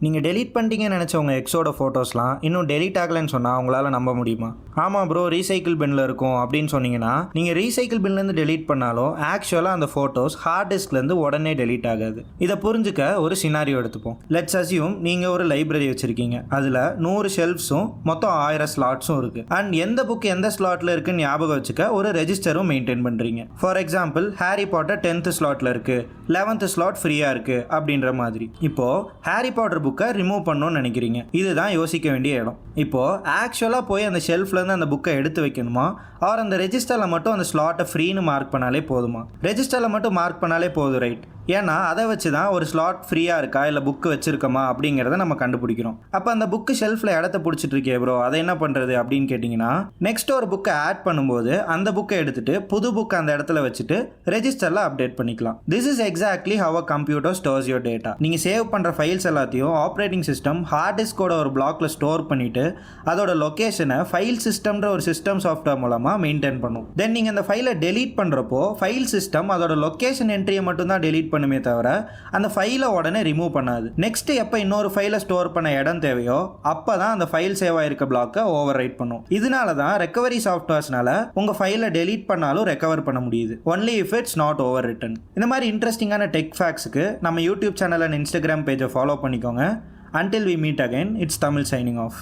நீங்கள் டெலீட் பண்ணிட்டீங்கன்னு நினச்ச உங்கள் எக்ஸோட ஃபோட்டோஸ்லாம் இன்னும் டெலீட் ஆகலைன்னு சொன்னால் உங்களால் நம்ப முடியுமா? ஆமாம் ப்ரோ, ரீசைக்கிள் பின்னில் இருக்கும் அப்படின்னு சொன்னீங்கன்னா, நீங்கள் ரீசைக்கிள் பின்லேருந்து டெலீட் பண்ணாலும் ஆக்சுவலாக அந்த ஃபோட்டோஸ் ஹார்ட் டிஸ்க்லேருந்து உடனே டெலீட் ஆகாது. இதை புரிஞ்சுக்க ஒரு சினாரியோ எடுத்துப்போம். லெட்ஸ் அஸ்யூம் நீங்கள் ஒரு லைப்ரரி வச்சுருக்கீங்க. அதில் 100 ஷெல்ஃப்ஸும் மொத்தம் 1000 ஸ்லாட்ஸும் இருக்குது. அண்ட் எந்த புக் எந்த ஸ்லாட்டில் இருக்குன்னு ஞாபகம் வச்சுக்க ஒரு ரெஜிஸ்டரும் மெயின்டைன் பண்ணுறீங்க. For example, Harry Potter 10th ஸ்லாட்டில் இருக்குது, 11th ஸ்லாட் ஃப்ரீயாக இருக்குது அப்படின்ற மாதிரி. இப்போது ஹாரி பாட்டர் புக்கை ரிமூவ் பண்ணணும்னு நினைக்கிறீங்க. இதுதான் யோசிக்க வேண்டிய இடம். இப்போது ஆக்சுவலாக போய் அந்த ஷெல்ஃப்லேருந்து அந்த புக்கை எடுத்து வைக்கணுமா, ஆர் அந்த ரெஜிஸ்டரில் மட்டும் அந்த ஸ்லாட்டை ஃப்ரீன்னு மார்க் பண்ணாலே போதுமா? ரெஜிஸ்டரில் மட்டும் மார்க் பண்ணாலே போதும், ரைட்? ஏன்னா அதை வச்சு தான் ஒரு ஸ்லாட் ஃப்ரீயாக இருக்கா இல்லை புக்கு வச்சுருக்கோமா அப்படிங்கிறத நம்ம கண்டுபிடிக்கிறோம். அப்போ அந்த புக்கு ஷெல்ஃபில் இடத்த பிடிச்சிட்டு இருக்கே ப்ரோ, அதை என்ன பண்ணுறது அப்படின்னு கேட்டிங்கன்னா, நெக்ஸ்ட் ஒரு புக்கை ஆட் பண்ணும்போது அந்த புக்கை எடுத்துகிட்டு புது புக்கை அந்த இடத்துல வச்சுட்டு ரெஜிஸ்டரில் அப்டேட் பண்ணிக்கலாம். This is exactly how a computer stores your data. நீங்கள் சேவ் பண்ணுற ஃபைல்ஸ் எல்லாத்தையும் ஆப்ரேட்டிங் சிஸ்டம் ஹார்ட் டிஸ்கோட ஒரு பிளாக்ல ஸ்டோர் பண்ணிவிட்டு அதோட லொக்கேஷனை ஃபைல் சிஸ்டம்ன்ற ஒரு சிஸ்டம் சாஃப்ட்வேர் மூலமாக மெயின்டைன் பண்ணும். தென் நீங்கள் அந்த ஃபைலை டெலீட் பண்ணுறப்போ ஃபைல் சிஸ்டம் அதோட லொக்கேஷன் என்ட்ரியை மட்டும்தான் டெலீட் பண்ணுமே தவிர அந்த ஃபைலை உடனே ரிமூவ் பண்ணாது. நெக்ஸ்ட் எப்போ இன்னொரு ஃபைலை ஸ்டோர் பண்ண இடம் தேவையோ அப்போ தான் அந்த ஃபைல் சேவ் ஆயிருக்க பிளாக்கை ஓவர் ரைட் பண்ணும். இதனால தான் ரெக்கவரி சாஃப்ட்வேர்ஸ்னால உங்கள் ஃபைலை டெலீட் பண்ணாலும் ரெக்கவர் பண்ண முடியுது, only if it's not overwritten. இந்த மாதிரி இன்ட்ரெஸ்டிங்கான டெக் ஃபேக்ட்ஸுக்கு நம்ம யூடியூப் சேனல் அண்ட் இன்ஸ்டாகிராம் பேஜை ஃபாலோ பண்ணிக்கோங்க. Until we meet again, it's Tamil signing off.